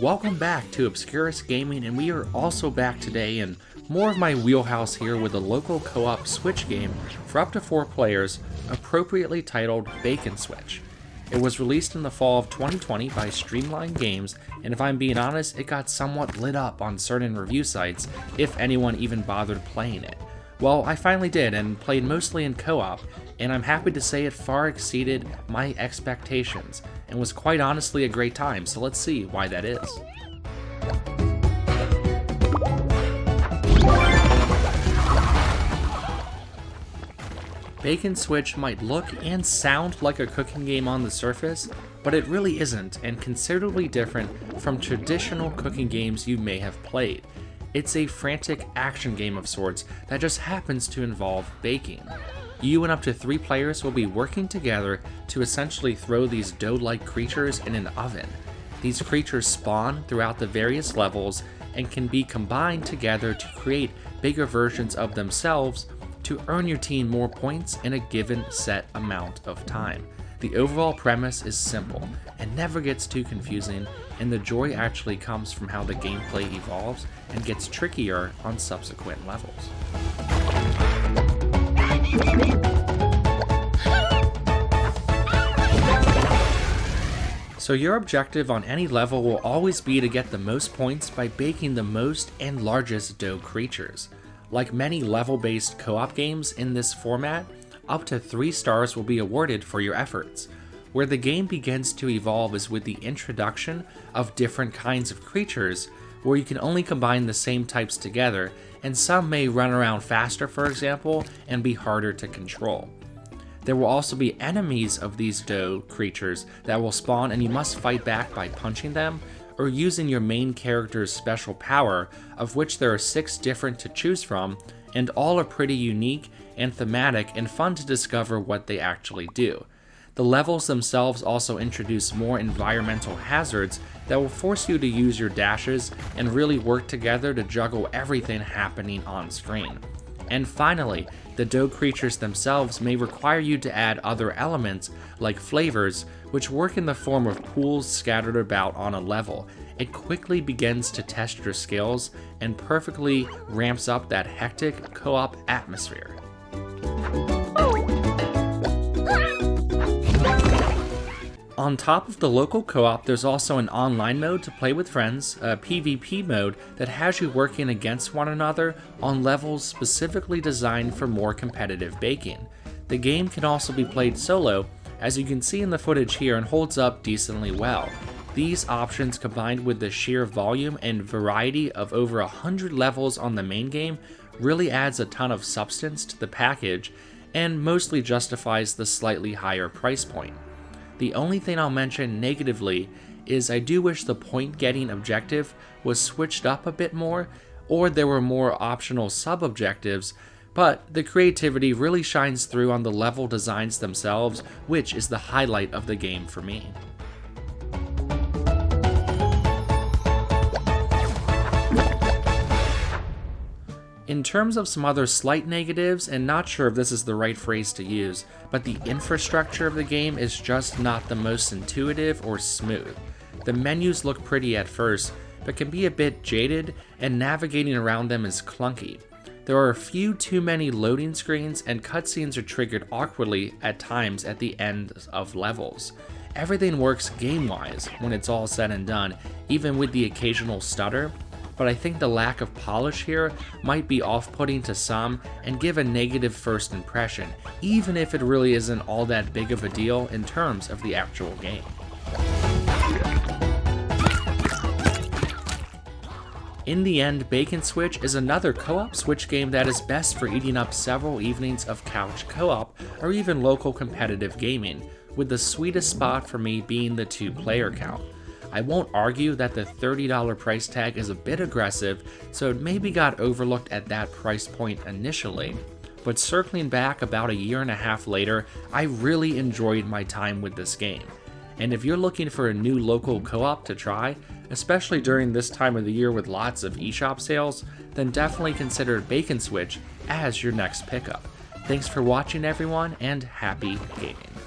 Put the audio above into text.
Welcome back to Obscurus Gaming, and we are also back today in more of my wheelhouse here with a local co-op Switch game for up to 4 players, appropriately titled Bacon Switch. It was released in the fall of 2020 by Streamline Games, and if I'm being honest, it got somewhat lit up on certain review sites, if anyone even bothered playing it. Well, I finally did, and played mostly in co-op, and I'm happy to say it far exceeded my expectations, and was quite honestly a great time, so let's see why that is. Bacon Switch might look and sound like a cooking game on the surface, but it really isn't, and considerably different from traditional cooking games you may have played. It's a frantic action game of sorts that just happens to involve baking. You and up to 3 players will be working together to essentially throw these dough-like creatures in an oven. These creatures spawn throughout the various levels and can be combined together to create bigger versions of themselves to earn your team more points in a given set amount of time. The overall premise is simple and never gets too confusing, and the joy actually comes from how the gameplay evolves and gets trickier on subsequent levels. So your objective on any level will always be to get the most points by baking the most and largest dough creatures. Like many level-based co-op games in this format, up to 3 stars will be awarded for your efforts. Where the game begins to evolve is with the introduction of different kinds of creatures, where you can only combine the same types together, and some may run around faster, for example, and be harder to control. There will also be enemies of these dough creatures that will spawn, and you must fight back by punching them, or using your main character's special power, of which there are 6 different to choose from, and all are pretty unique and thematic and fun to discover what they actually do. The levels themselves also introduce more environmental hazards that will force you to use your dashes and really work together to juggle everything happening on screen. And finally, the dough creatures themselves may require you to add other elements like flavors, which work in the form of pools scattered about on a level. It quickly begins to test your skills and perfectly ramps up that hectic co-op atmosphere. On top of the local co-op, there's also an online mode to play with friends, a PvP mode that has you working against one another on levels specifically designed for more competitive baking. The game can also be played solo, as you can see in the footage here, and holds up decently well. These options, combined with the sheer volume and variety of over 100 levels on the main game, really adds a ton of substance to the package and mostly justifies the slightly higher price point. The only thing I'll mention negatively is I do wish the point-getting objective was switched up a bit more, or there were more optional sub-objectives, but the creativity really shines through on the level designs themselves, which is the highlight of the game for me. In terms of some other slight negatives, and not sure if this is the right phrase to use, but the infrastructure of the game is just not the most intuitive or smooth. The menus look pretty at first, but can be a bit jaded, and navigating around them is clunky. There are a few too many loading screens, and cutscenes are triggered awkwardly at times at the end of levels. Everything works game-wise when it's all said and done, even with the occasional stutter, but I think the lack of polish here might be off-putting to some and give a negative first impression, even if it really isn't all that big of a deal in terms of the actual game. In the end, Bacon Switch is another co-op Switch game that is best for eating up several evenings of couch co-op or even local competitive gaming, with the sweetest spot for me being the 2-player count. I won't argue that the $30 price tag is a bit aggressive, so it maybe got overlooked at that price point initially, but circling back about a year and a half later, I really enjoyed my time with this game. And if you're looking for a new local co-op to try, especially during this time of the year with lots of eShop sales, then definitely consider Bacon Switch as your next pickup. Thanks for watching everyone, and happy gaming.